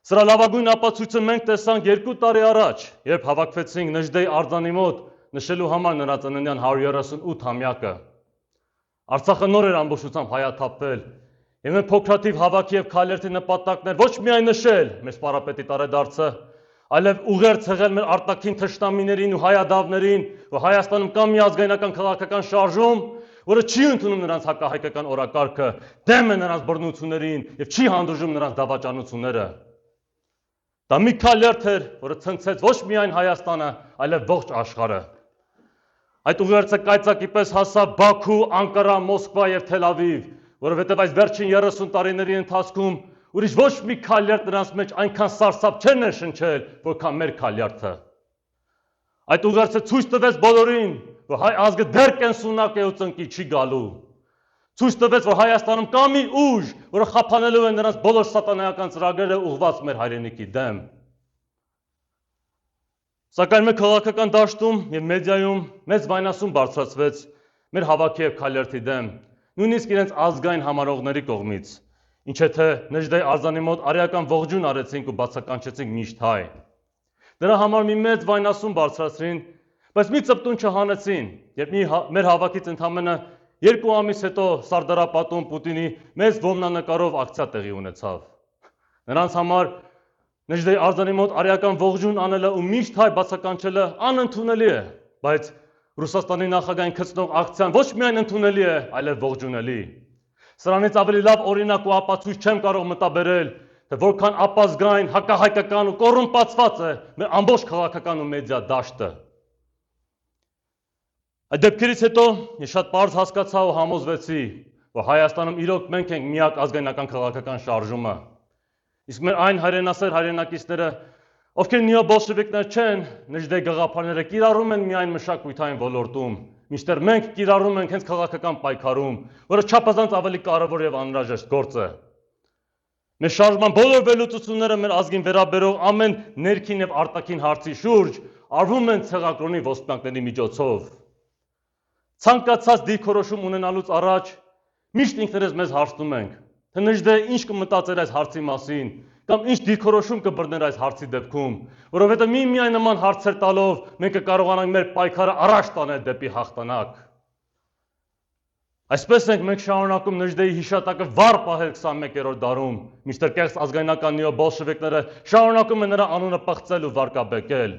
Սրա լավագույն ապացույցը մենք տեսանք 2 տարի առաջ, երբ հավաքվեցինք Նժդեի արձանի մոտ նշելու համար նրա ծննդյան 138-ամյակը։ Արցախը նոր էր ամբողջությամբ հայաթափվել, եւ մեր փոքրաթիվ հավաքի եւ քայլերթի նպատակն էր ոչ միայն նշել մեր սպարապետի տարեդարձը, այլև ուղերձ հղել մեր արտաքին թշնամիներին ու հայադավներին, որ Հայաստանում կա մի ազգայնական քաղաքական շարժում, որը չի ընդունում նրանց հակահայկական օրակարգը, դեմ է նրանց բռնություններին եւ չի հանդուրժում նրանց դավաճանությունները։ Դա մի քայլերթ էր, որը ցնցեց ոչ միայն Հայաստանը, այլև ողջ աշխարհը։ Այդ ուղերձը կայծակի պես հասավ Բաքու, Անկարա, Մոսկվա եւ Թել Ավիվ, որովհետեւ այս վերջին 30 տարիների ընթացքում ուրիշ ոչ մի քայլերթ նրանց մեջ այնքան սարսափ չէր ներշնչել, որքան մեր քայլերթը։ Այդ ուղերձը ցույց տվեց բոլորին, որ հայ ազգը դեռ կենսունակ է ու ծնկի չի գալու։ Ցույց տվեց, որ Հայաստանում կա մի ուժ, որը խափանելու է նրանց բոլոր սատանայական ծրագրերը ուղղված մեր հայրենիքի դեմ։ Սակայն մեր քաղաքական դաշտում եւ մեդիայում մեծ վայնասուն բարձրացվեց մեր հավաքի եւ քայլերթի դեմ, նույնիսկ իրենց ազգային համարողների կողմից, ինչը թե Նժդեի արձանի մոտ արիական ողջույն արեցինք ու բացականչեցինք միշտ հայ։ Դրա համար մի մեծ վայնասուն բարձրացրին, բայց մի ծպտուն չհանեցին, երբ մեր հավաքից ընդամենը 2 ամիս հետո Սարդարապատում Պուտինի մեծ ոմնանկարով ակցիա տեղի ունեցավ։ Նրանց համար Նժդեի արձանի մոտ արիական ողջույն անելը ու միշտ հայ բացականչելը անընդունելի է, բայց Ռուսաստանի նախագահային գծնող ակցիան ոչ միայն ընդունելի է, այլև ողջունելի։ Սրանից ավելի լավ օրինակ ու ապացույց չեմ կարող մտաբերել, թե որքան ապազգային, հակահայկական ու կոռումպացված է մեր ամբողջ քաղաքական ու մեդիա դաշտը։ Այդ դեպքերից հետո ես շատ պարզ հասկացա ու համոզվեցի, որ Հայաստանում իրոք մենք ենք միակ ազգայնական քաղաքական շարժումը։ Իսկ մեր այն հայրենասեր հայրենակիցները, ովքեր նեոբոլշևիկներ չեն, Նժդեի գաղափարները կիրառում են միայն մշակութային ոլորտում, մինչդեռ մենք կիրառում ենք հենց քաղաքական պայքարում, որը չափազանց ավելի կարևոր եւ անհրաժեշտ գործ է։ Մեր շարժման բոլոր վերլուծությունները մեր ազգին վերաբերող ամեն ներքին եւ արտաքին հարցի շուրջ արվում են ցեղակրոնի ոսպնյակների միջոցով։ Ցանկացած դիրքորոշում ունենալուց առաջ միշտ ինքներս մեզ հարցնում ենք, թե Նժդեը ինչ կմտածեր այս հարցի մասին, կամ ինչ դիրքորոշում կբռներ այս հարցի դեպքում, որովհետև միայն նման հարցեր տալով մենք կկարողանանք մեր պայքարը առաջ տանել դեպի հաղթանակ։ Այսպես ենք մենք շարունակում Նժդեի հիշատակը վառ պահել 21-րդ դարում, մինչդեռ կեղծ ազգայնական նեոբոլշևիկները շարունակում են նրա անունը պղծել ու վարկաբեկել։